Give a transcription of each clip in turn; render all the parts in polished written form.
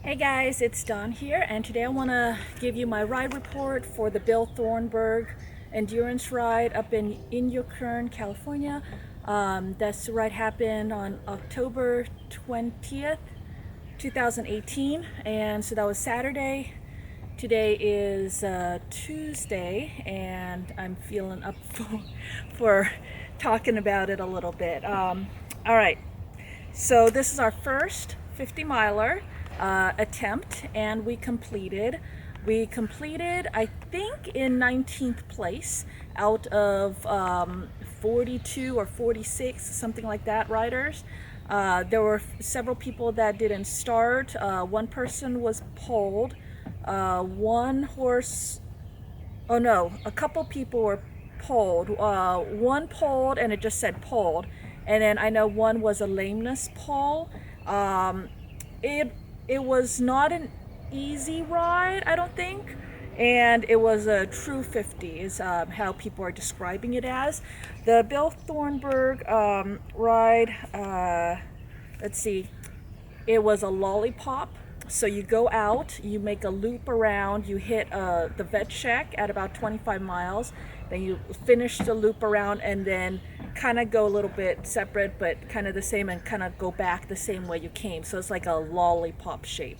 Hey guys, it's Dawn here, and today I want to give you my ride report for the Bill Thornburgh endurance ride up in Kern, California. This ride happened on October 20th, 2018, and so that was Saturday. Today is Tuesday, and I'm feeling up for talking about it a little bit. All right, so this is our first 50 miler attempt, and we completed. I think, in 19th place out of 42 or 46, something like that, riders. There were several people that didn't start. One person was polled. One horse, oh no, a couple people were polled. One polled and it just said polled. And then I know one was a lameness poll. Um, it it was not an easy ride, I don't think, and it was a true 50 is how people are describing it as. The Bill Thornburgh ride, let's see, it was a lollipop. So you go out, you make a loop around, you hit the vet check at about 25 miles, then you finish the loop around and then kind of go a little bit separate but kind of the same and kind of go back the same way you came. So it's like a lollipop shape.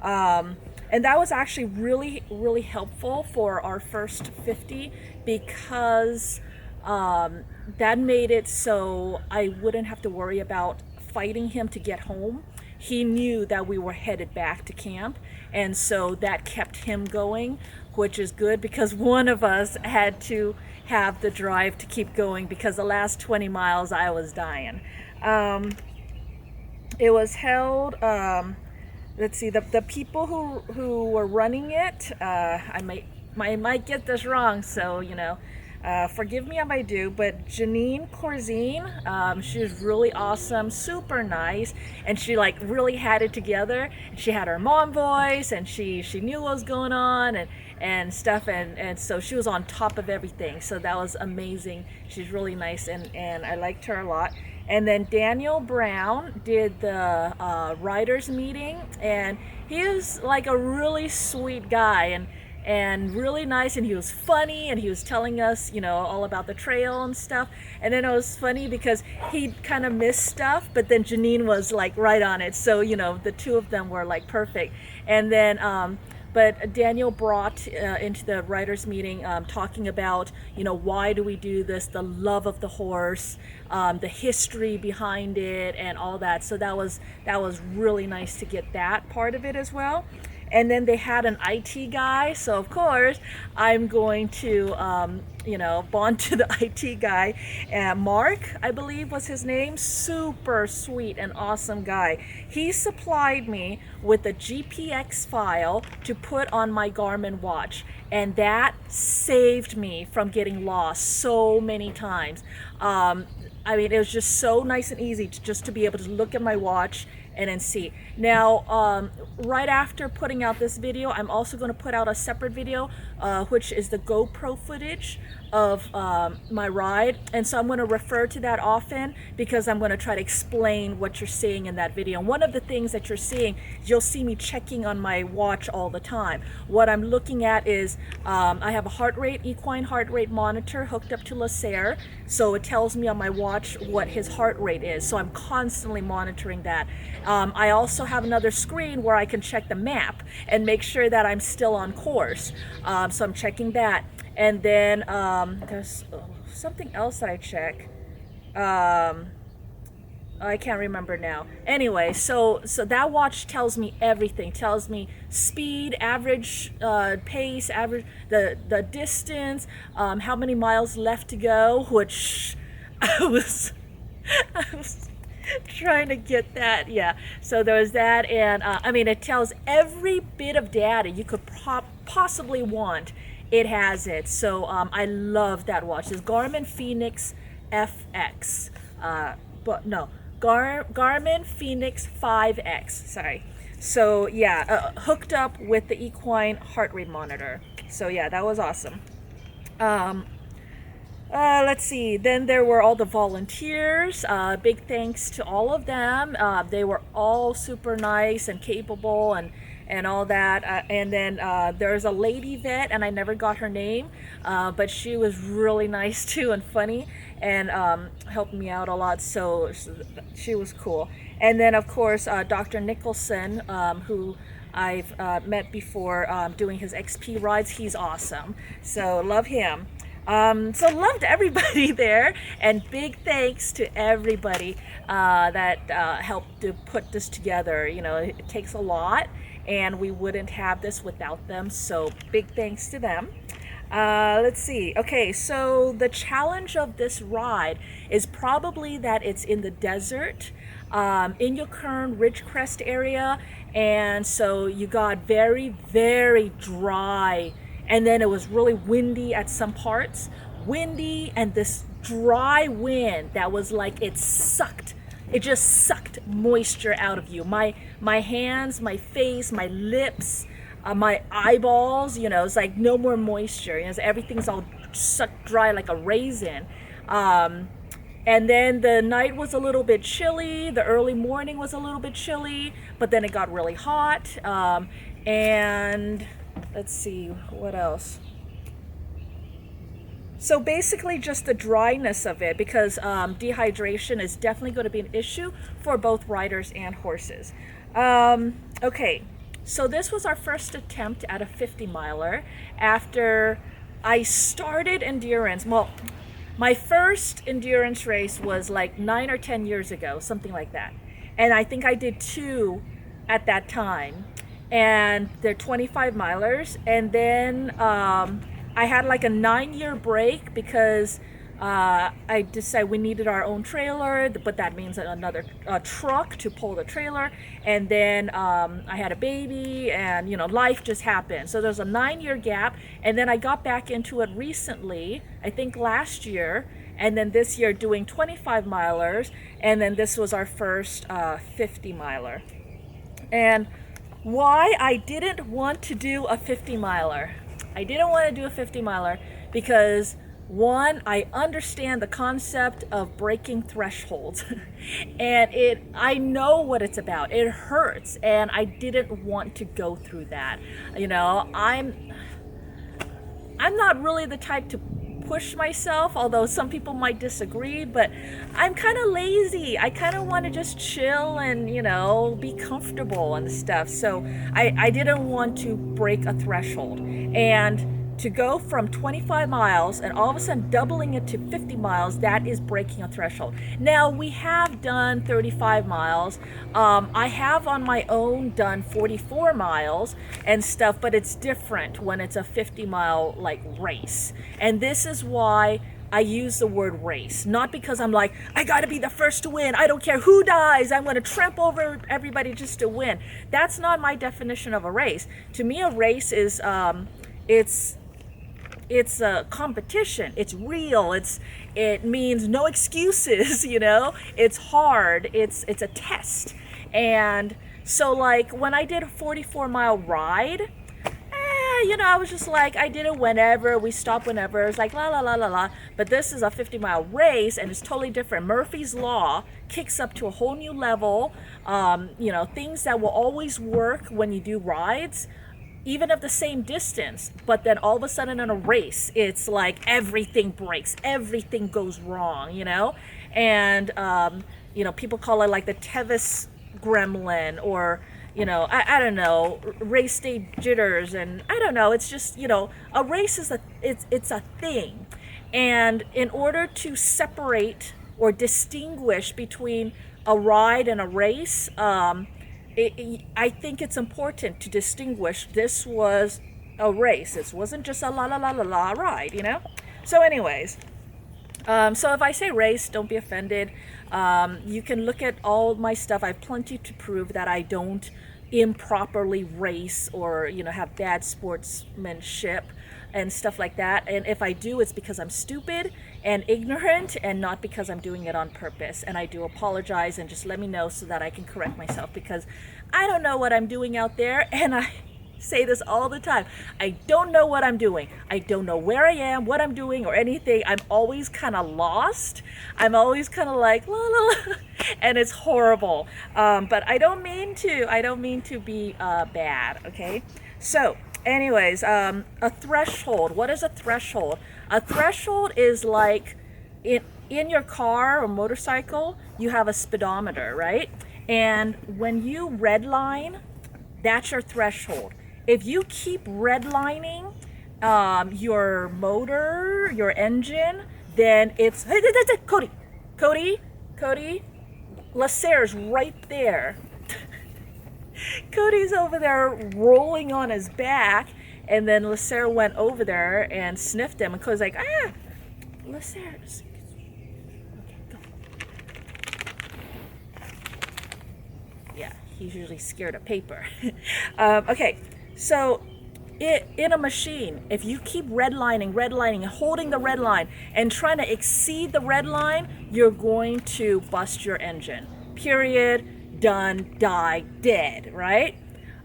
And that was actually really, really helpful for our first 50 because that made it so I wouldn't have to worry about fighting him to get home. He knew that we were headed back to camp, and so that kept him going, which is good because one of us had to have the drive to keep going because the last 20 miles I was dying. It was held, let's see, the people who were running it, I might get this wrong, so forgive me if I do, but Janine Corzine, she was really awesome, super nice, and she like really had it together. She had her mom voice, and she knew what was going on and stuff, and so she was on top of everything. So that was amazing. She's really nice, and I liked her a lot. And then Daniel Brown did the writers meeting, and he is like a really sweet guy, and really nice, and he was funny, and he was telling us all about the trail and stuff. And then it was funny because he kind of missed stuff, but then Janine was like right on it, so the two of them were like perfect. And then but Daniel brought into the writers meeting, talking about why do we do this, the love of the horse, the history behind it, and all that. So that was really nice to get that part of it as well. And then they had an IT guy, so of course I'm going to bond to the IT guy. Mark, I believe was his name. Super sweet and awesome guy. He supplied me with a GPX file to put on my Garmin watch, and that saved me from getting lost so many times. I mean, it was just so nice and easy just to be able to look at my watch and then see. Now, right after putting out this video, I'm also going to put out a separate video, which is the GoPro footage of my ride. And so I'm going to refer to that often because I'm going to try to explain what you're seeing in that video. And one of the things that you're seeing, you'll see me checking on my watch all the time. What I'm looking at is I have a equine heart rate monitor hooked up to Lacer, so it tells me on my watch what his heart rate is. So I'm constantly monitoring that. I also have another screen where I can check the map and make sure that I'm still on course. So I'm checking that. And then there's something else that I check. I can't remember now. Anyway, so that watch tells me everything. Tells me speed, average pace, average the distance, how many miles left to go, which I was trying to get that. Yeah, so there was that. And I mean, it tells every bit of data you could possibly want. It has it. So I love that watch. It's Garmin Phoenix FX, but no, Garmin Phoenix 5X, sorry. So yeah, hooked up with the equine heart rate monitor. So yeah, that was awesome. Let's see. Then there were all the volunteers. Big thanks to all of them. They were all super nice and capable and all that. And then there's a lady vet, and I never got her name, but she was really nice too and funny and helped me out a lot. So she was cool. And then, of course, Dr. Nicholson, who I've met before doing his XP rides. He's awesome. So love him. So loved everybody there, and big thanks to everybody that helped to put this together. You know, it takes a lot, and we wouldn't have this without them. So big thanks to them. Let's see. Okay, so the challenge of this ride is probably that it's in the desert, in your current Ridgecrest area, and so you got very, very dry, and then it was really windy at some parts. Windy, and this dry wind that was like it just sucked moisture out of you. My hands, my face, my lips, my eyeballs, you know, it's like no more moisture. You know, everything's all sucked dry like a raisin. And then the night was a little bit chilly. The early morning was a little bit chilly, but then it got really hot. And let's see, what else? So basically just the dryness of it, because dehydration is definitely going to be an issue for both riders and horses. Okay, so this was our first attempt at a 50 miler after I started endurance. Well, my first endurance race was like 9 or 10 years ago, something like that. And I think I did 2 at that time. And they're 25 milers. And then I had like a 9-year break because I decided we needed our own trailer, but that means another truck to pull the trailer. And then I had a baby, and you know, life just happened. So there's a 9-year gap, and then I got back into it recently, I think last year, and then this year doing 25 milers, and then this was our first 50 miler. And why I didn't want to do a 50 miler. I didn't want to do a 50 miler because, one, I understand the concept of breaking thresholds and I know what it's about. It hurts, and I didn't want to go through that. You know, I'm not really the type to push myself, although some people might disagree, but I'm kind of lazy. I kind of want to just chill and, you know, be comfortable and stuff. So I didn't want to break a threshold. And to go from 25 miles and all of a sudden doubling it to 50 miles, that is breaking a threshold. Now, we have done 35 miles. I have on my own done 44 miles and stuff, but it's different when it's a 50 mile like race. And this is why I use the word race, not because I'm like, I gotta be the first to win. I don't care who dies. I'm gonna trample over everybody just to win. That's not my definition of a race. To me, a race is, it's a competition. It's real. It means no excuses, you know. It's hard. It's a test. And so like when I did a 44-mile ride, you know, I was just like, I did it whenever, we stop whenever. It's like la la la la la. But this is a 50-mile race, and it's totally different. Murphy's Law kicks up to a whole new level. You know, things that will always work when you do rides, even of the same distance, but then all of a sudden in a race, it's like everything breaks, everything goes wrong, you know? And, you know, people call it like the Tevis gremlin, or, you know, I don't know, race day jitters, and I don't know, it's just, you know, a race is it's a thing. And in order to separate or distinguish between a ride and a race, I think it's important to distinguish this was a race. This wasn't just a la la la la la ride, you know? So anyways, so if I say race, don't be offended. You can look at all my stuff. I have plenty to prove that I don't improperly race or, you know, have bad sportsmanship and stuff like that. And if I do, it's because I'm stupid and ignorant and not because I'm doing it on purpose. And I do apologize, and just let me know so that I can correct myself, because I don't know what I'm doing out there, and I say this all the time. I don't know what I'm doing. I don't know where I am, what I'm doing, or anything. I'm always kind of lost. I'm always kind of like, la, la, la, and it's horrible. But I don't mean to be bad, okay? So, anyways, a threshold. What is a threshold? A threshold is like in your car or motorcycle, you have a speedometer, right? And when you redline, that's your threshold. If you keep redlining your motor, your engine, then it's Cody, Lasser's right there. Cody's over there rolling on his back, and then Lasser went over there and sniffed him, and Cody's like, Lasser. Okay, go. Yeah, he's usually scared of paper. Okay, so in a machine, if you keep redlining, and holding the red line and trying to exceed the red line, you're going to bust your engine. Period. Done, die, dead, right?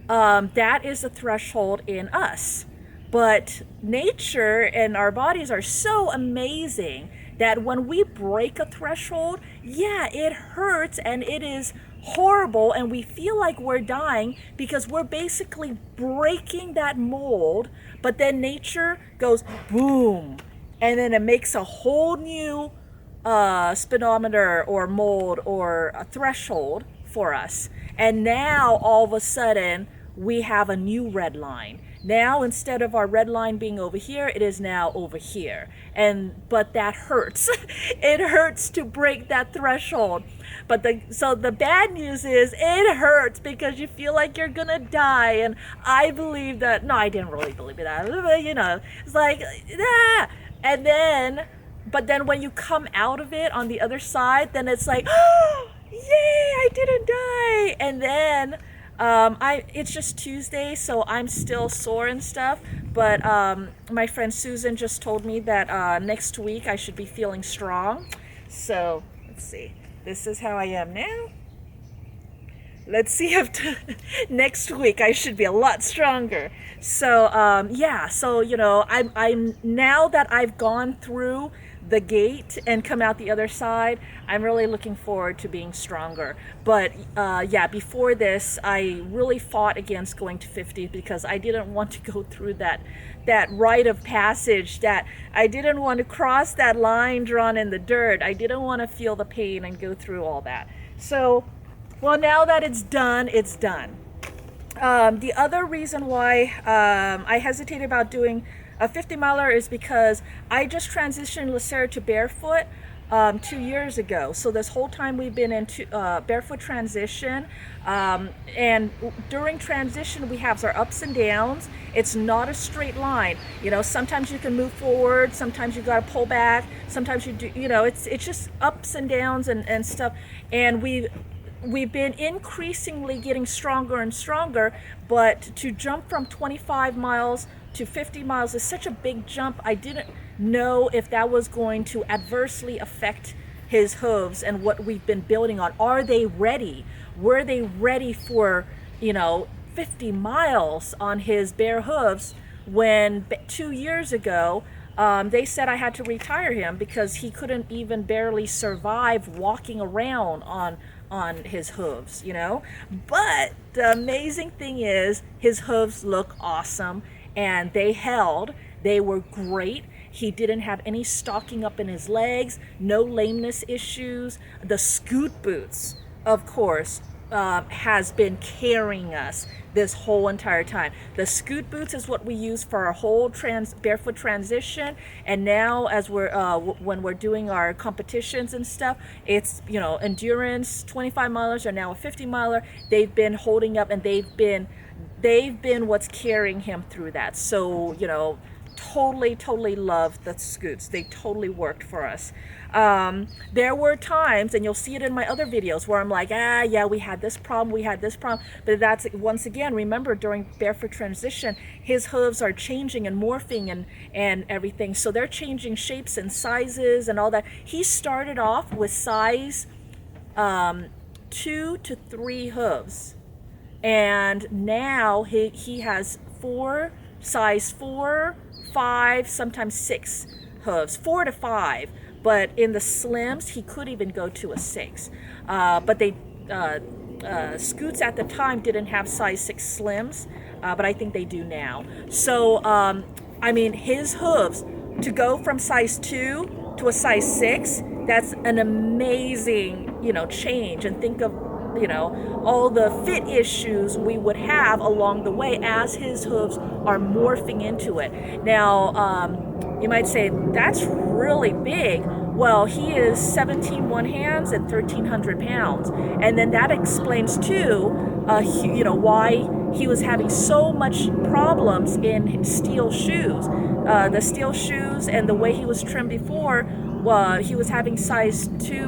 That is the threshold in us. But nature and our bodies are so amazing that when we break a threshold, yeah, it hurts and it is horrible and we feel like we're dying because we're basically breaking that mold. But then nature goes boom, and then it makes a whole new speedometer or mold or a threshold for us. And now all of a sudden we have a new red line. Now instead of our red line being over here, it is now over here. But that hurts. It hurts to break that threshold. So the bad news is it hurts because you feel like you're gonna die. And I believe that, no, I didn't really believe that. You know, it's like, but then when you come out of it on the other side, then it's like, oh, yay, I didn't die. And then it's just Tuesday, so I'm still sore and stuff. But my friend Susan just told me that next week I should be feeling strong. So let's see. This is how I am now. Let's see if next week I should be a lot stronger. So yeah. So you know, I'm now that I've gone through the gate and come out the other side, I'm really looking forward to being stronger. But yeah, before this, I really fought against going to 50 because I didn't want to go through that rite of passage, that I didn't want to cross that line drawn in the dirt. I didn't want to feel the pain and go through all that. So, well, now that it's done, it's done. The other reason why I hesitated about doing a 50 miler is because I just transitioned Lasser to barefoot 2 years ago. So this whole time we've been into barefoot transition, and during transition we have our ups and downs. It's not a straight line. You know, sometimes you can move forward, sometimes you got to pull back, sometimes you do. You know, it's just ups and downs and stuff. And we've been increasingly getting stronger and stronger. But to jump from 25 miles to 50 miles is such a big jump. I didn't know if that was going to adversely affect his hooves and what we've been building on. Are they ready? Were they ready for, 50 miles on his bare hooves when 2 years ago they said I had to retire him because he couldn't even barely survive walking around on his hooves, But the amazing thing is his hooves look awesome. And they held. They were great. He didn't have any stocking up in his legs, no lameness issues. The scoot boots, of course, has been carrying us this whole entire time. The scoot boots is what we use for our whole barefoot transition. And now as when we're doing our competitions and stuff, it's, endurance, 25 milers are now a 50 miler. They've been holding up and they've been what's carrying him through that. So, totally love the scoots. They totally worked for us. There were times, and you'll see it in my other videos, where I'm like, yeah, we had this problem. But that's, once again, remember, during barefoot transition, his hooves are changing and morphing and everything. So they're changing shapes and sizes and all that. He started off with size 2 to 3 hooves. And now he has size 4, 5, sometimes 6 hooves, 4 to 5. But in the slims, he could even go to a 6. But they Scoots at the time didn't have size 6 slims, but I think they do now. So I mean, his hooves, to go from size 2 to a size 6, that's an amazing, change. And think of, all the fit issues we would have along the way as his hooves are morphing into it. Now, you might say, that's really big. Well, he is 17 one hands and 1,300 pounds. And then that explains, too, why he was having so much problems in steel shoes. The steel shoes and the way he was trimmed before, he was having size 2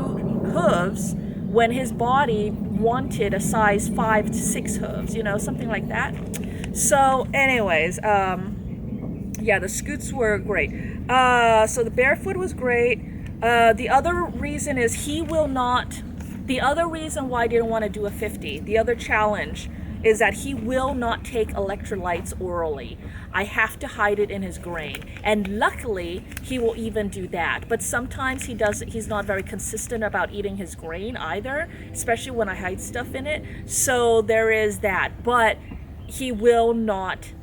hooves when his body wanted a size 5 to 6 hooves, something like that. So anyways, yeah, the Scoots were great. So the barefoot was great. The other reason is the other reason why I didn't want to do a 50, the other challenge is that he will not take electrolytes orally. I have to hide it in his grain. And luckily, he will even do that. But sometimes he's not very consistent about eating his grain either, especially when I hide stuff in it. So there is that. But he will not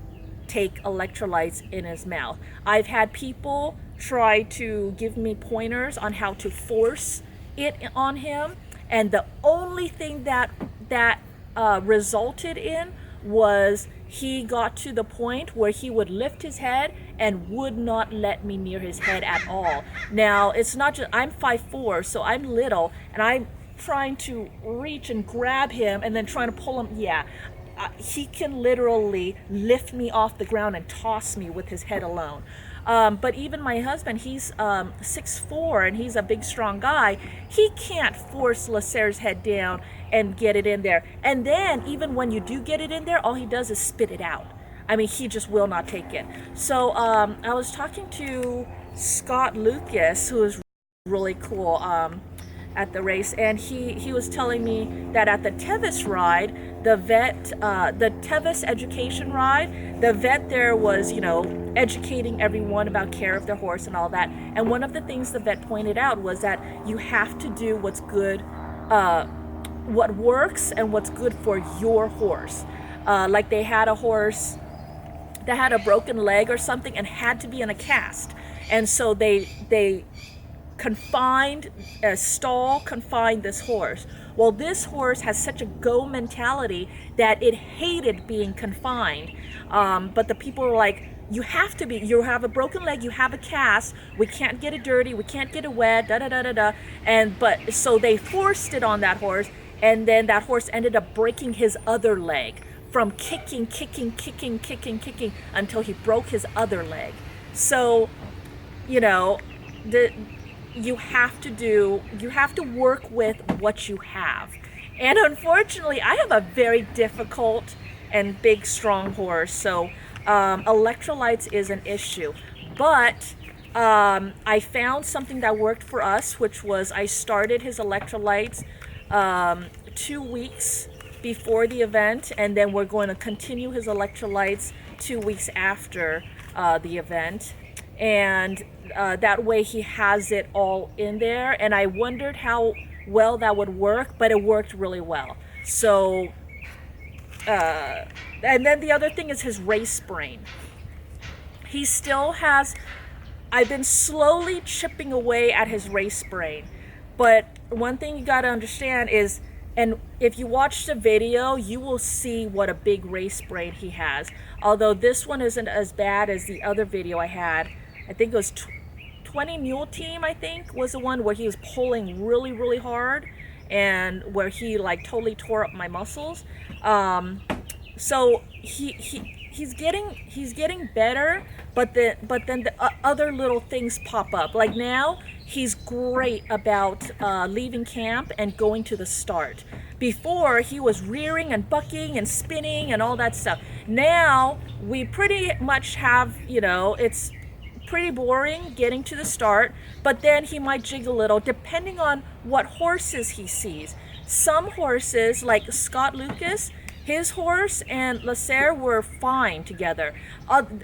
take electrolytes in his mouth. I've had people try to give me pointers on how to force it on him. And the only thing that resulted in was he got to the point where he would lift his head and would not let me near his head at all. Now, it's not just, I'm 5'4", so I'm little, and I'm trying to reach and grab him and then trying to pull him. Yeah, he can literally lift me off the ground and toss me with his head alone. But even my husband, he's 6'4", and he's a big, strong guy. He can't force Lasser's head down and get it in there. And then, even when you do get it in there, all he does is spit it out. I mean, he just will not take it. So I was talking to Scott Lucas, who is really cool, at the race, and he was telling me that at the Tevis ride, the Tevis education ride, the vet there was, educating everyone about care of their horse and all that. And one of the things the vet pointed out was that you have to do what's good, what works and what's good for your horse. Like they had a horse that had a broken leg or something and had to be in a cast, and so they confined this horse. Well, this horse has such a go mentality that it hated being confined. But the people were like, you have a broken leg, you have a cast, we can't get it dirty, we can't get it wet, but so they forced it on that horse, and then that horse ended up breaking his other leg from kicking until he broke his other leg. So, you have to work with what you have. And unfortunately, I have a very difficult and big, strong horse, so electrolytes is an issue. But I found something that worked for us, which was I started his electrolytes 2 weeks before the event, and then we're going to continue his electrolytes 2 weeks after the event. And that way he has it all in there. And I wondered how well that would work, but it worked really well. So, and then the other thing is his race brain. He still has, I've been slowly chipping away at his race brain. But one thing you got to understand is, and if you watch the video, you will see what a big race brain he has. Although this one isn't as bad as the other video I had. I think it was 20 Mule Team, I think, was the one where he was pulling really, really hard and where he like totally tore up my muscles. So he's getting better, but then the other little things pop up. Like now, he's great about leaving camp and going to the start. Before, he was rearing and bucking and spinning and all that stuff. Now, we pretty much have, it's pretty boring getting to the start, but then he might jig a little depending on what horses he sees. Some horses, like Scott Lucas, his horse and Lasser were fine together.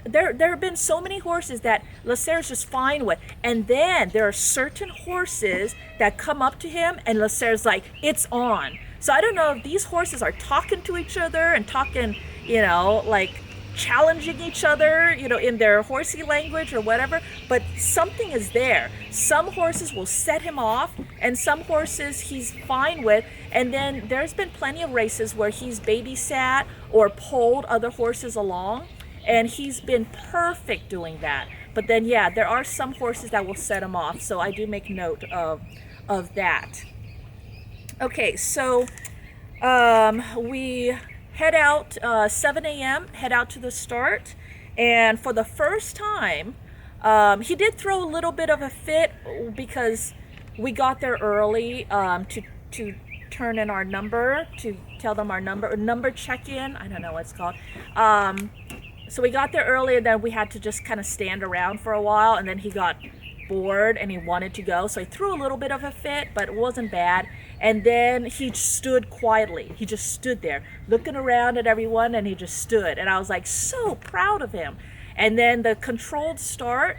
There have been so many horses that Lasser's just fine with, and then there are certain horses that come up to him and Lasser's like, it's on. So I don't know if these horses are talking to each other and talking, you know, like challenging each other, you know, in their horsey language or whatever, but something is there. Some horses will set him off and some horses he's fine with. And then there's been plenty of races where he's babysat or pulled other horses along, and he's been perfect doing that. But then, yeah, there are some horses that will set him off. So I do make note of that. Okay, so we head out 7 a.m., head out to the start. And for the first time, he did throw a little bit of a fit because we got there early to turn in our number, to tell them our number check-in. I don't know what it's called. So we got there early, and then we had to just kind of stand around for a while, and then he got bored and he wanted to go. So he threw a little bit of a fit, but it wasn't bad. And then he stood quietly. He just stood there looking around at everyone, and he just stood. And I was like so proud of him. And then the controlled start,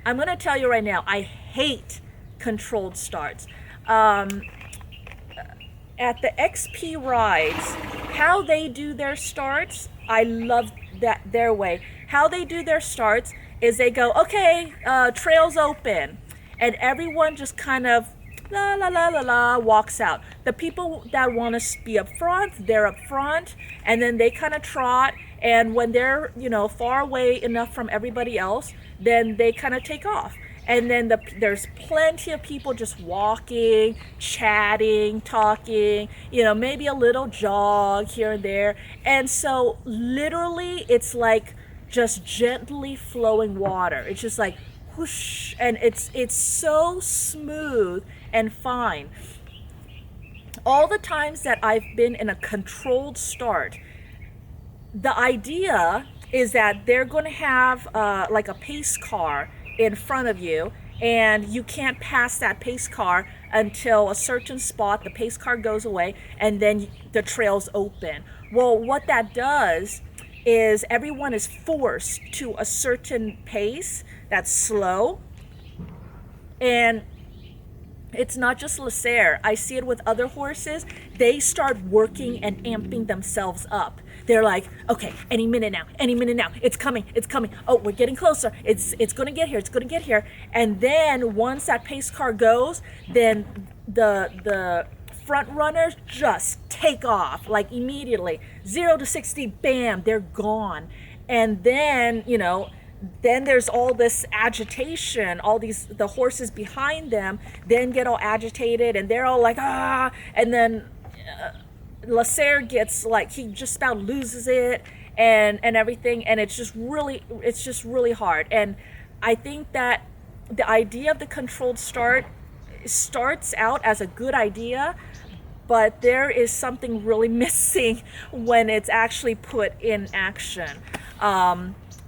I'm going to tell you right now, I hate controlled starts. At the XP rides, how they do their starts, I love that their way. How they do their starts is they go, okay, trail's open. And everyone just kind of la la la la la walks out. The people that want to be up front, they're up front, and then they kind of trot, and when they're, you know, far away enough from everybody else, then they kind of take off. And then there's plenty of people just walking, chatting, talking, you know, maybe a little jog here and there. And so literally it's like just gently flowing water. It's just like whoosh, and it's so smooth and fine. All the times that I've been in a controlled start, the idea is that they're going to have like a pace car in front of you, and you can't pass that pace car until a certain spot. The pace car goes away, and then the trail's open. Well, what that does is everyone is forced to a certain pace that's slow. And it's not just Lasser. I see it with other horses. They start working and amping themselves up. They're like, okay, any minute now, it's coming. Oh, we're getting closer. It's gonna get here. And then once that pace car goes, then the front runners just take off, like immediately. 0 to 60, bam, they're gone. And then, you know, then there's all this agitation, the horses behind them then get all agitated, and they're all like, ah, and then Lasser gets like, he just about loses it and everything, and it's just really hard. And I think that the idea of the controlled start starts out as a good idea, but there is something really missing when it's actually put in action.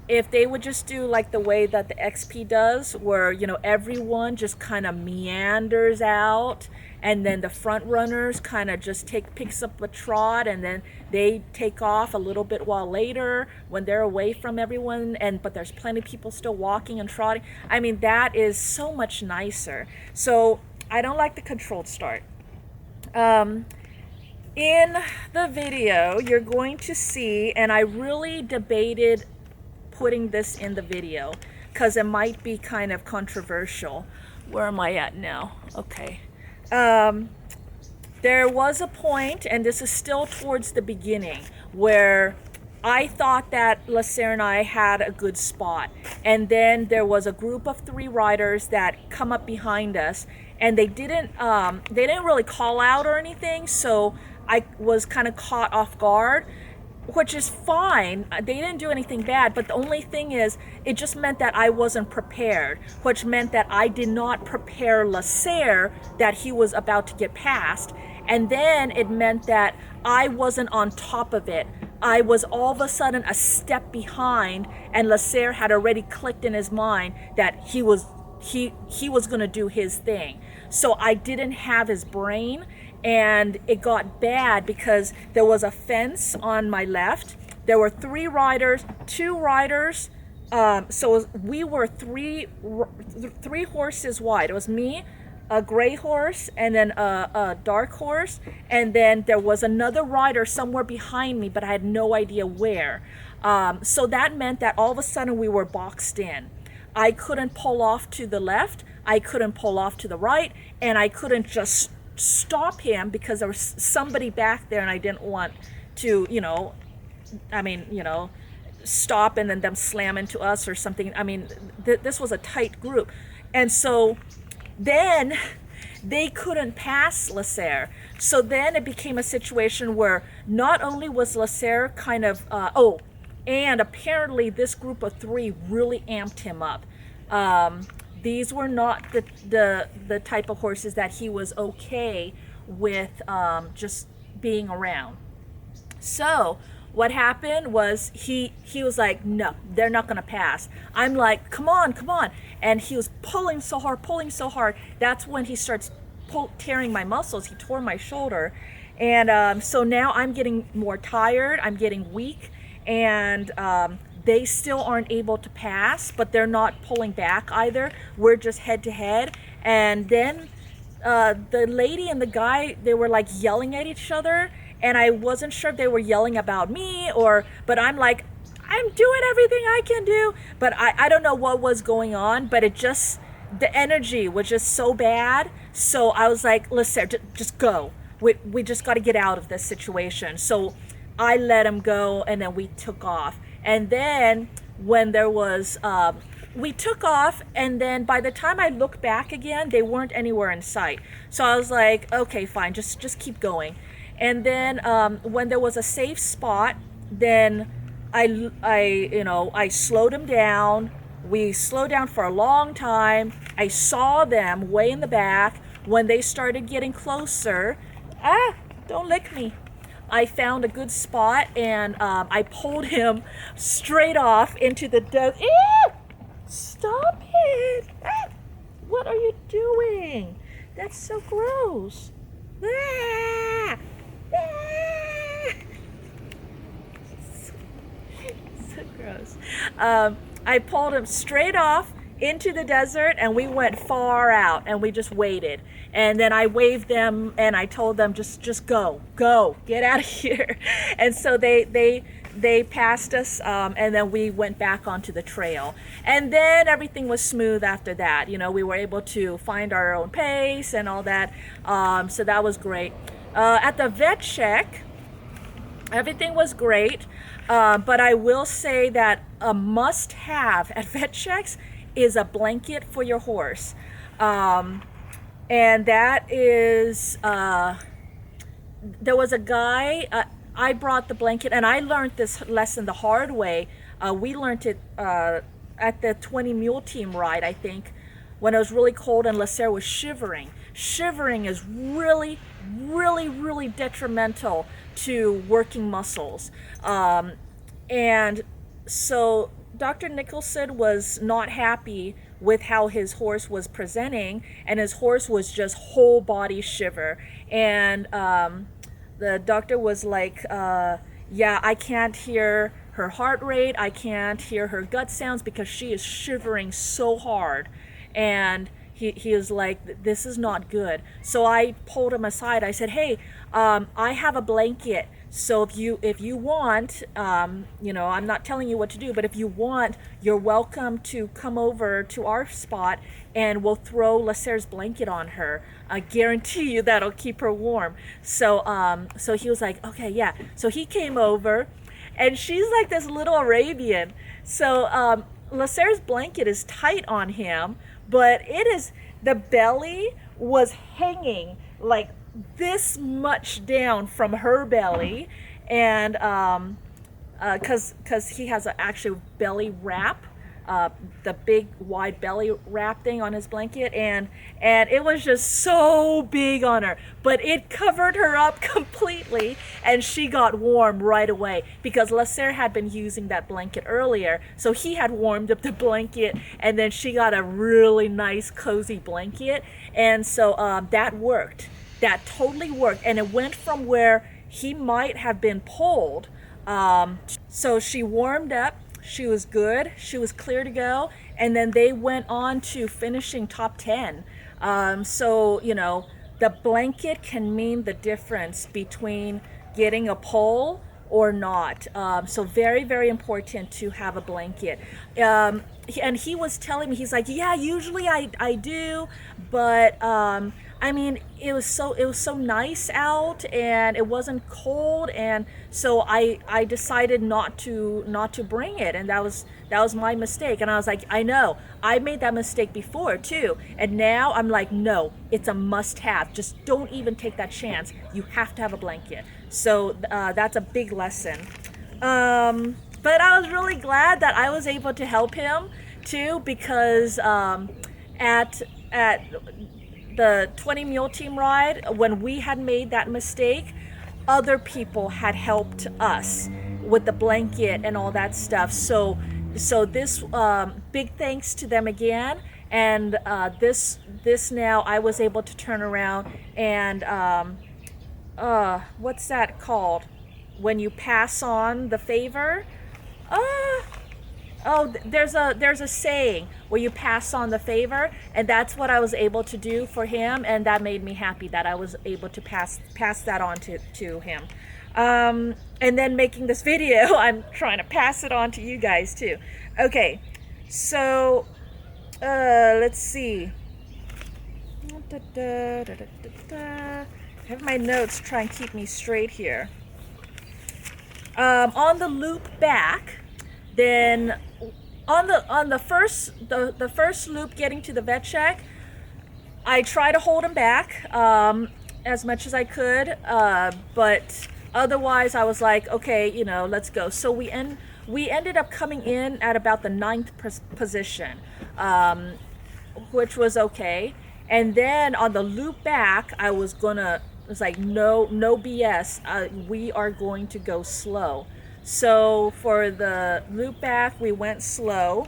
If they would just do like the way that the XP does, where, you know, everyone just kind of meanders out, and then the front runners kind of just picks up a trot, and then they take off a little bit while later when they're away from everyone, but there's plenty of people still walking and trotting. I mean, that is so much nicer. So I don't like the controlled start. In the video, you're going to see, and I really debated putting this in the video because it might be kind of controversial. Where am I at now? Okay. There was a point, and this is still towards the beginning, where I thought that Lasser and I had a good spot, and then there was a group of 3 riders that come up behind us, and they didn't really call out or anything, so I was kind of caught off guard, which is fine. They didn't do anything bad, but the only thing is, it just meant that I wasn't prepared, which meant that I did not prepare Lasser that he was about to get past, and then it meant that I wasn't on top of it. I was all of a sudden a step behind, and Lasser had already clicked in his mind that he was going to do his thing. So I didn't have his brain, and it got bad because there was a fence on my left. There were 3 riders, 2 riders. So we were three horses wide. It was me, a gray horse, and then a dark horse, and then there was another rider somewhere behind me, but I had no idea where. So that meant that all of a sudden we were boxed in. I couldn't pull off to the left, I couldn't pull off to the right, and I couldn't just stop him because there was somebody back there and I didn't want to, stop and then them slam into us or something. I mean, this was a tight group. And so then they couldn't pass Lasser. So then it became a situation where not only was Lasser kind of, and apparently this group of 3 really amped him up. These were not the type of horses that he was okay with just being around. So what happened was he was like, no, they're not going to pass. I'm like, come on. And he was pulling so hard. That's when he starts tearing my muscles. He tore my shoulder. And so now I'm getting more tired. I'm getting weak. And they still aren't able to pass, but they're not pulling back either. We're just head to head. And then the lady and the guy, they were like yelling at each other. And I wasn't sure if they were yelling about me but I'm like, I'm doing everything I can do. But I don't know what was going on, but the energy was just so bad. So I was like, listen, just go. We just got to get out of this situation. So I let him go, and then we took off. And then when there was, we took off, and then by the time I looked back again, they weren't anywhere in sight. So I was like, okay, fine, just keep going. And then when there was a safe spot, then I slowed him down. We slowed down for a long time. I saw them way in the back. When they started getting closer, don't lick me. I found a good spot, and I pulled him straight off into the desert. Stop it! What are you doing? That's so gross. So gross. I pulled him straight off into the desert, and we went far out, and we just waited. And then I waved them, and I told them, just go, get out of here. And so they passed us, and then we went back onto the trail. And then everything was smooth after that. We were able to find our own pace and all that. So that was great. At the vet check, everything was great. But I will say that a must-have at vet checks is a blanket for your horse. And that is, there was a guy, I brought the blanket, and I learned this lesson the hard way. We learned it at the 20 mule team ride, I think, when it was really cold and Lasser was shivering. Shivering is really, really, really detrimental to working muscles. And so Dr. Nicholson was not happy with how his horse was presenting, and his horse was just whole body shiver. And the doctor was like, yeah, I can't hear her heart rate, I can't hear her gut sounds because she is shivering so hard. And he was like, this is not good. So I pulled him aside. I said, hey, I have a blanket. So if you want, I'm not telling you what to do, but if you want, you're welcome to come over to our spot, and we'll throw Lasser's blanket on her. I guarantee you that'll keep her warm. So he was like, okay, yeah. So he came over, and she's like this little Arabian. So Lasser's blanket is tight on him, but the belly was hanging like this much down from her belly, and because he has an actual belly wrap, the big wide belly wrap thing on his blanket, and it was just so big on her, but it covered her up completely, and she got warm right away because Lasser had been using that blanket earlier, so he had warmed up the blanket, and then she got a really nice cozy blanket, and so that worked. that totally worked. And it went from where he might have been pulled. So she warmed up, she was good, she was clear to go, and then they went on to finishing top 10. So, you know, the blanket can mean the difference between getting a pole or not. So very, very important to have a blanket. And he was telling me, he's like, yeah, usually I do, but I mean, it was so nice out and it wasn't cold, and so I decided not to bring it, and that was my mistake. And I was like, I know I made that mistake before too, and now I'm like, no, it's a must have. Just don't even take that chance. You have to have a blanket. So that's a big lesson. But I was really glad that I was able to help him too, because at the 20 mule team ride, when we had made that mistake, other people had helped us with the blanket and all that stuff. So this big thanks to them again. And this now I was able to turn around and what's that called when you pass on the favor? Oh, there's a saying where you pass on the favor, and that's what I was able to do for him, and that made me happy that I was able to pass that on to him. And then making this video, I'm trying to pass it on to you guys too. Okay, so let's see. I have my notes to try and keep me straight here. On the loop back, then on the first loop getting to the vet check, I try to hold him back as much as I could, but otherwise I was like, okay, you know, let's go. So we ended up coming in at about the 9th position, which was okay. And then on the loop back, it was like, no BS. We are going to go slow. So for the loop back, we went slow.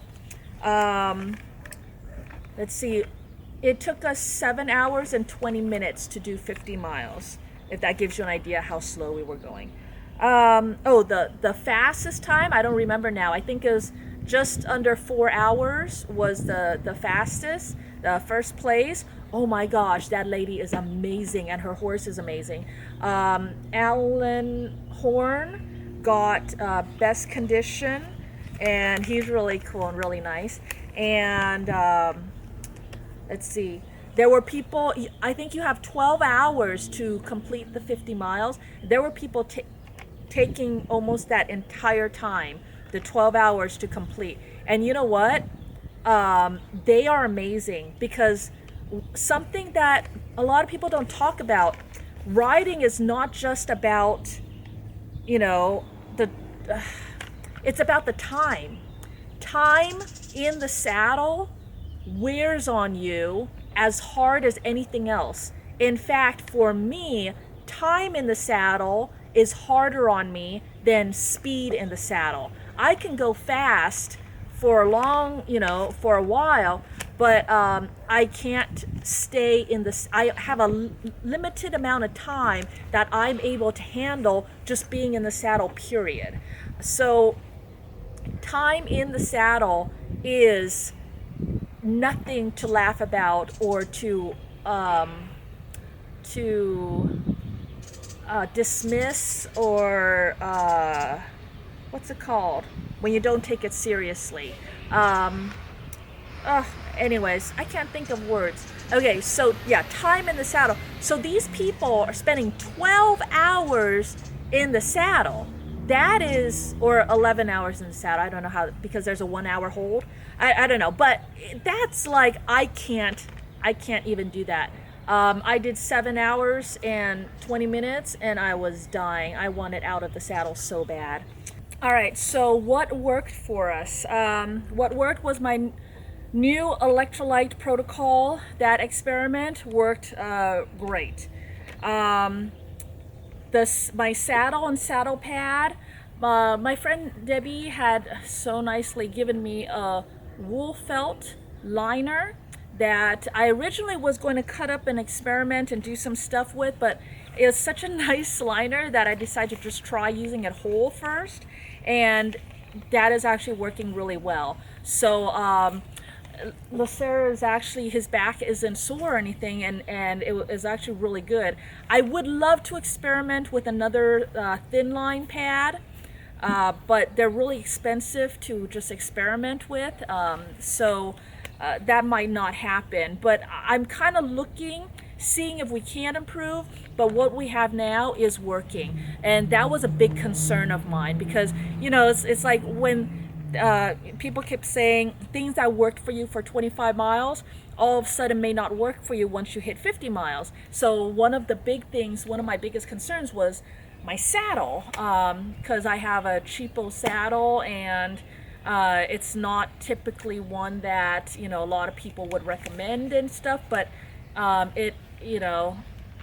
Let's see, it took us 7 hours and 20 minutes to do 50 miles, if that gives you an idea how slow we were going. The fastest time, I don't remember now. I think it was just under 4 hours was the fastest, the first place. Oh my gosh, that lady is amazing, and her horse is amazing. Alan Horn got best condition, and he's really cool and really nice. And let's see, there were people, I think you have 12 hours to complete the 50 miles. There were people taking almost that entire time, the 12 hours to complete. And you know what? They are amazing, because something that a lot of people don't talk about, riding is not just about, you know, it's about the time. Time in the saddle wears on you as hard as anything else. In fact, for me, time in the saddle is harder on me than speed in the saddle. I can go fast for a while, but I can't stay in this. I have a limited amount of time that I'm able to handle just being in the saddle, period. So time in the saddle is nothing to laugh about or to dismiss, or what's it called when you don't take it seriously. Anyways, I can't think of words. Okay, so yeah, time in the saddle. So these people are spending 12 hours in the saddle. That is, or 11 hours in the saddle. I don't know how, because there's a 1 hour hold. I don't know, but that's like, I can't even do that. I did 7 hours and 20 minutes and I was dying. I wanted out of the saddle so bad. All right, so what worked for us? What worked was my new electrolyte protocol. That experiment worked great. My saddle and saddle pad, my friend Debbie had so nicely given me a wool felt liner that I originally was going to cut up and experiment and do some stuff with, but it's such a nice liner that I decided to just try using it whole first, and that is actually working really well. So Lacer is actually, his back isn't sore or anything, and it is actually really good. I would love to experiment with another thin line pad, but they're really expensive to just experiment with, so that might not happen. But I'm kind of seeing if we can improve, but what we have now is working, and that was a big concern of mine, because it's like when people keep saying things that worked for you for 25 miles all of a sudden may not work for you once you hit 50 miles. So one of my biggest concerns was my saddle, because I have a cheapo saddle, and it's not typically one that a lot of people would recommend and stuff, but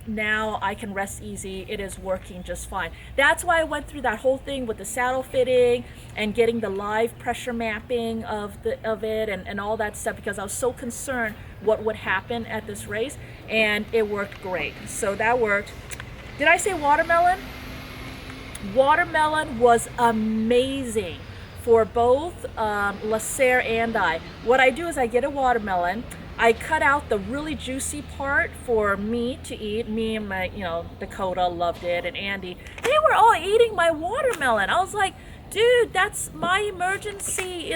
now I can rest easy. It is working just fine. That's why I went through that whole thing with the saddle fitting and getting the live pressure mapping of it and all that stuff, because I was so concerned what would happen at this race, and it worked great. So that worked. Did I say watermelon? Watermelon was amazing for both Lacer and I. What I do is I get a watermelon, I cut out the really juicy part for me to eat. Me and my, Dakota loved it, and Andy. They were all eating my watermelon. I was like, dude, that's my emergency,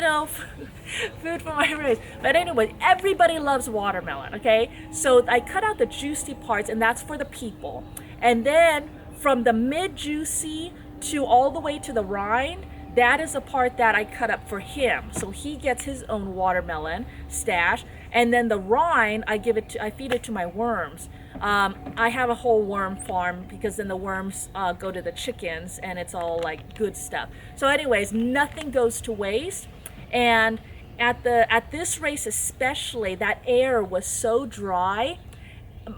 food for my race. But anyway, everybody loves watermelon, okay? So I cut out the juicy parts, and that's for the people. And then from the mid-juicy to all the way to the rind, that is the part that I cut up for him. So he gets his own watermelon stash. And then the rind, I feed it to my worms. I have a whole worm farm, because then the worms go to the chickens, and it's all like good stuff. So anyways, nothing goes to waste. And at this race especially, that air was so dry.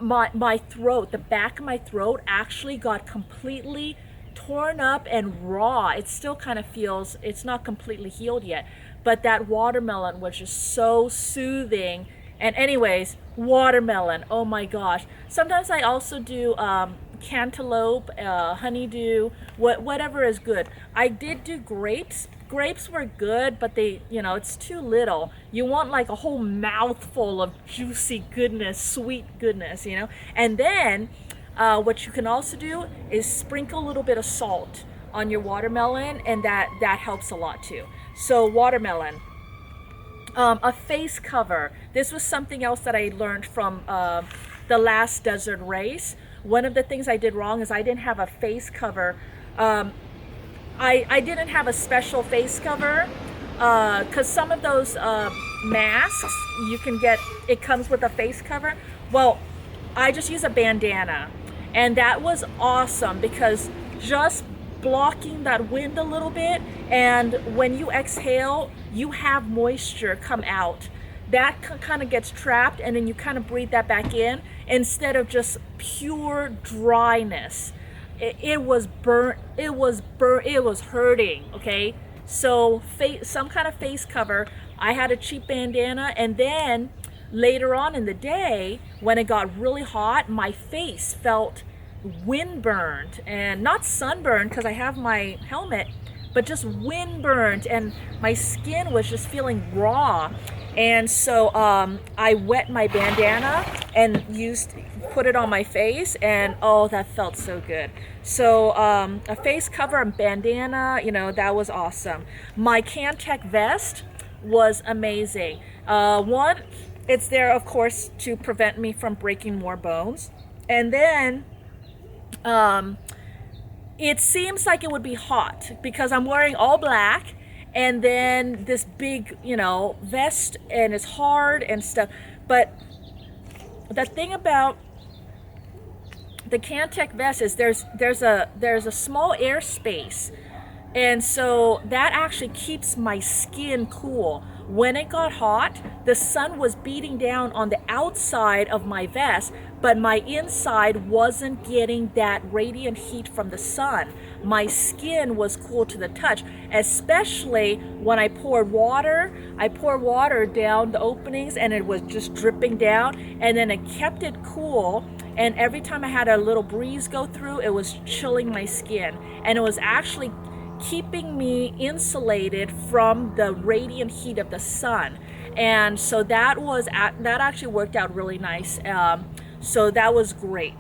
My throat, the back of my throat actually got completely torn up and raw. It still kind of feels, it's not completely healed yet, but that watermelon was just so soothing. And anyways, watermelon, oh my gosh. Sometimes I also do cantaloupe, honeydew, whatever is good. I did do grapes. Grapes were good, but they, it's too little. You want like a whole mouthful of juicy goodness, sweet goodness, And then what you can also do is sprinkle a little bit of salt on your watermelon, and that helps a lot too. So watermelon. A face cover. This was something else that I learned from the last desert race. One of the things I did wrong is I didn't have a face cover. I didn't have a special face cover, because some of those masks you can get, it comes with a face cover. Well, I just use a bandana, and that was awesome, because just blocking that wind a little bit, and when you exhale, you have moisture come out. That kind of gets trapped, and then you kind of breathe that back in, instead of just pure dryness. It was burnt, it was hurting, okay? So some kind of face cover. I had a cheap bandana, and then later on in the day, when it got really hot, my face felt windburned, and not sunburned because I have my helmet, but just windburned, and my skin was just feeling raw. And so I wet my bandana and put it on my face, and oh, that felt so good. So a face cover and bandana, that was awesome. My Cantech vest was amazing. One, it's there, of course, to prevent me from breaking more bones. And then it seems like it would be hot because I'm wearing all black, and then this big, vest, and it's hard and stuff. But the thing about the Cantech vest is there's a small air space, and so that actually keeps my skin cool. When it got hot, the sun was beating down on the outside of my vest, but my inside wasn't getting that radiant heat from the sun. My skin was cool to the touch, especially when I poured water. I poured water down the openings and it was just dripping down, and then it kept it cool. And every time I had a little breeze go through, it was chilling my skin, and it was actually keeping me insulated from the radiant heat of the sun. And so that actually worked out really nice. So that was great.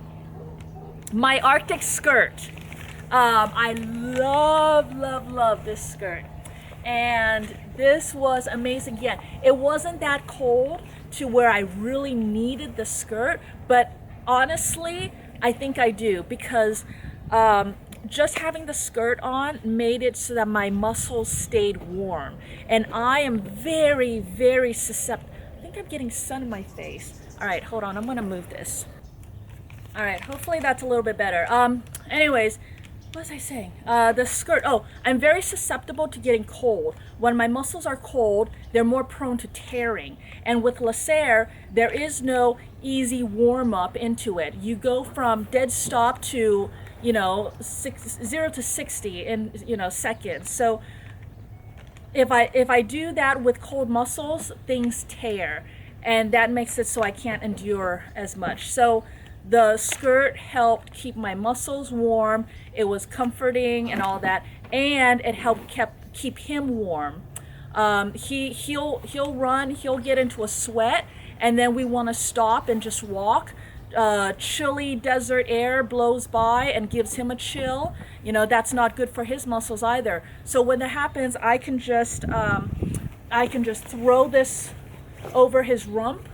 My Arctic skirt. I love this skirt. And this was amazing. Again, it wasn't that cold to where I really needed the skirt, but honestly, I think I do, because just having the skirt on made it so that my muscles stayed warm. And I am very, very susceptible. I think I'm getting sun in my face. All right, hold on, I'm gonna move this. All right, hopefully that's a little bit better. Anyways, what was I saying? The skirt. Oh, I'm very susceptible to getting cold. When my muscles are cold, they're more prone to tearing. And with Lacer, there is no easy warm up into it. You go from dead stop to, 0 to 60 in, seconds. So if I do that with cold muscles, things tear, and that makes it so I can't endure as much. So the skirt helped keep my muscles warm. It was comforting and all that, and it helped keep him warm. He'll run, he'll get into a sweat, and then we want to stop and just walk. Chilly desert air blows by and gives him a chill. That's not good for his muscles either. So when that happens, I can just throw this over his rump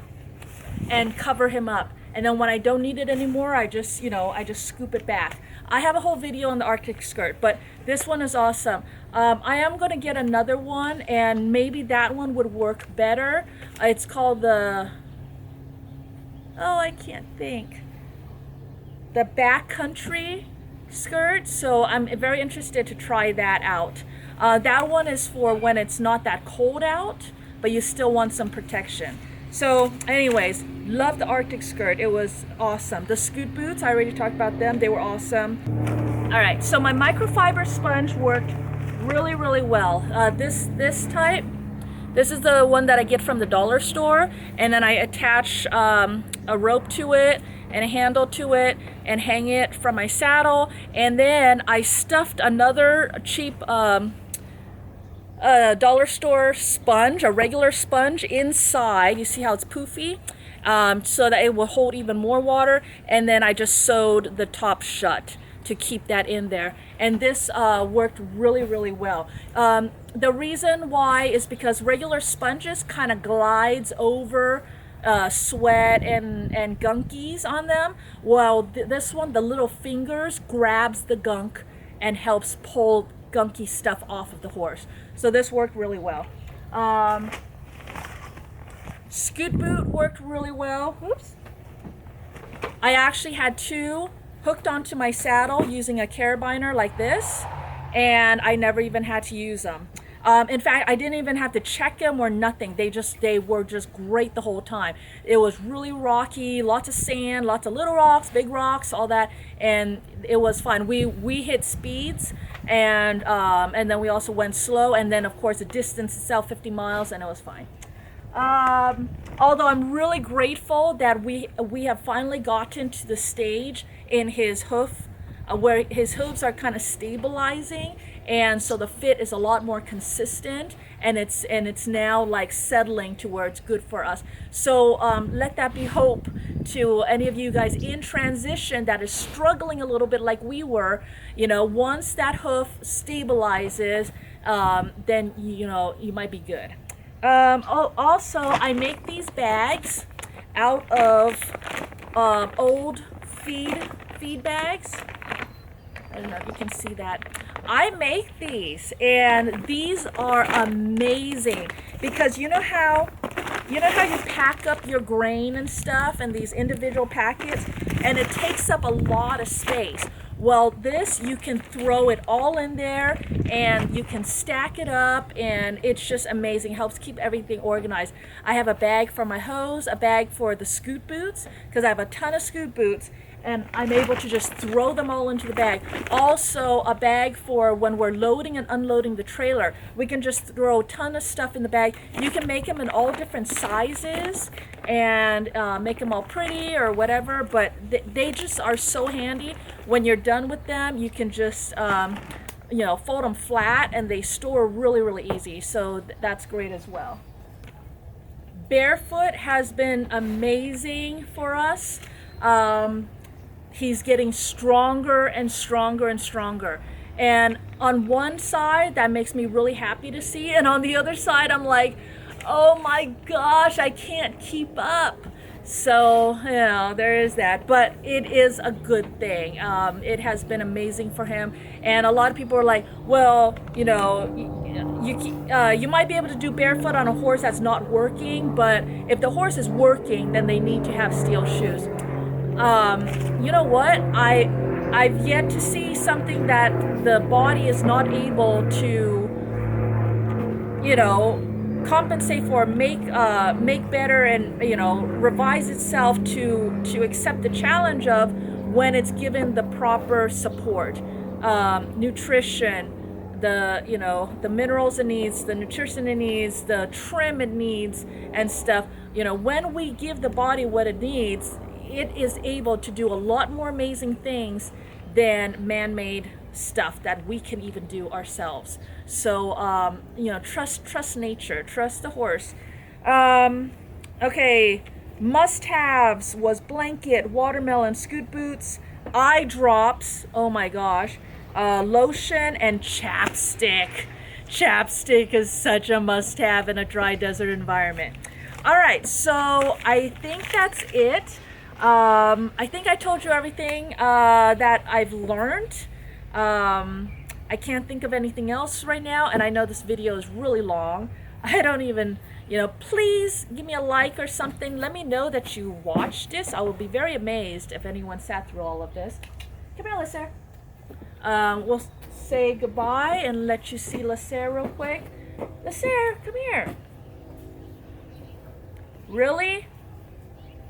and cover him up. And then when I don't need it anymore, I just scoop it back. I have a whole video on the Arctic skirt, but this one is awesome. I am going to get another one, and maybe that one would work better. It's called the, I can't think. The backcountry skirt. So I'm very interested to try that out. That one is for when it's not that cold out, but you still want some protection. So anyways, love the Arctic skirt. It was awesome. The scoot boots, I already talked about them. They were awesome. All right, so my microfiber sponge worked really, really well. This type, this is the one that I get from the dollar store, and then I attach a rope to it and a handle to it and hang it from my saddle. And then I stuffed another cheap dollar store sponge, a regular sponge, inside. You see how it's poofy? So that it will hold even more water. And then I just sewed the top shut to keep that in there. And this worked really, really well. The reason why is because regular sponges kind of glides over sweat and gunkies on them. Well, this one, the little fingers grabs the gunk and helps pull gunky stuff off of the horse. So this worked really well. Scoot boot worked really well. Oops. I actually had two hooked onto my saddle using a carabiner like this, and I never even had to use them. In fact, I didn't even have to check them or nothing. They were just great the whole time. It was really rocky, lots of sand, lots of little rocks, big rocks, all that, and it was fun. We hit speeds, and then we also went slow, and then of course the distance itself, 50 miles, and it was fine. Although I'm really grateful that we have finally gotten to the stage in his hoof where his hooves are kind of stabilizing, and so the fit is a lot more consistent, and it's now like settling to where it's good for us. So let that be hope to any of you guys in transition that is struggling a little bit like we were. Once that hoof stabilizes, then you might be good. Also, I make these bags out of old feed bags. I don't know if you can see that. I make these, and these are amazing because you know how you pack up your grain and stuff in these individual packets, and it takes up a lot of space. Well, this, you can throw it all in there and you can stack it up, and it's just amazing. It helps keep everything organized. I have a bag for my hose, a bag for the scoot boots, because I have a ton of scoot boots, and I'm able to just throw them all into the bag. Also, a bag for when we're loading and unloading the trailer. We can just throw a ton of stuff in the bag. You can make them in all different sizes and make them all pretty or whatever, but they just are so handy. When you're done with them, you can just fold them flat, and they store really, really easy. So that's great as well. Barefoot has been amazing for us. He's getting stronger and stronger and stronger. And on one side, that makes me really happy to see. And on the other side, I'm like, oh my gosh, I can't keep up. So, there is that. But it is a good thing. It has been amazing for him. And a lot of people are like, well, you might be able to do barefoot on a horse that's not working. But if the horse is working, then they need to have steel shoes. You know what? I've yet to see something that the body is not able to, compensate for, make better, and revise itself to accept the challenge of when it's given the proper support, nutrition, the minerals it needs, the nutrition it needs, the trim it needs, and stuff. When we give the body what it needs, it is able to do a lot more amazing things than man-made stuff that we can even do ourselves. So, trust nature, trust the horse. Okay, must-haves was blanket, watermelon, scoot boots, eye drops, oh my gosh, lotion, and chapstick. Chapstick is such a must-have in a dry desert environment. All right, so I think that's it. I think I told you everything that I've learned. I can't think of anything else right now, and I know this video is really long. I don't even, please give me a like or something. Let me know that you watched this. I will be very amazed if anyone sat through all of this. Come here, Lasser. We'll say goodbye and let you see Lasser real quick. Lasser, come here. Really?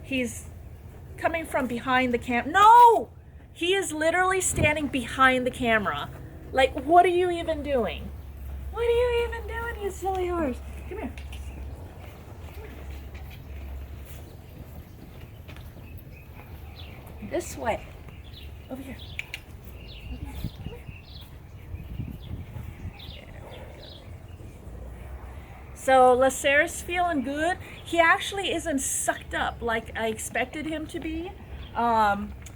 He's coming from behind the camera. No! He is literally standing behind the camera. Like, what are you even doing? What are you even doing, you silly horse? Come here. This way. Over here. Over here. Come here. So Lasser's feeling good. He actually isn't sucked up like I expected him to be.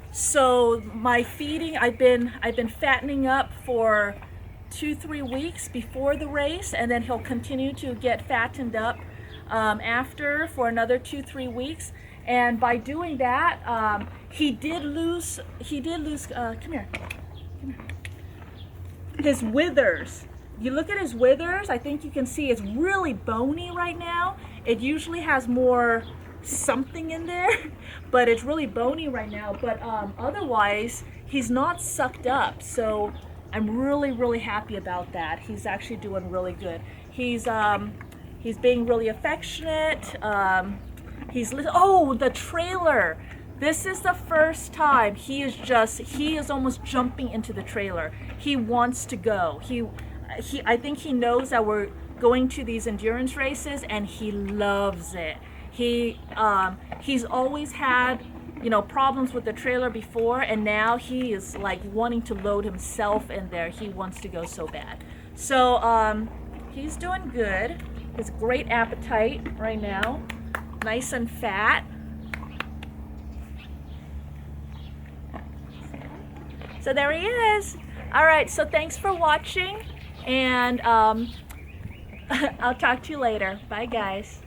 So my feeding, I've been fattening up for 2-3 weeks before the race, and then he'll continue to get fattened up after for another 2-3 weeks. And by doing that, he did lose. Come here. His withers. You look at his withers, I think you can see it's really bony right now. It usually has more something in there, but it's really bony right now. But otherwise, he's not sucked up. So I'm really, really happy about that. He's actually doing really good. He's being really affectionate. Oh, the trailer. This is the first time he is almost jumping into the trailer. He wants to go. I think he knows that we're going to these endurance races, and he loves it. He's always had, problems with the trailer before, and now he is like wanting to load himself in there. He wants to go so bad. So he's doing good. He has great appetite right now, nice and fat. So there he is. All right, so thanks for watching, and I'll talk to you later. Bye, guys.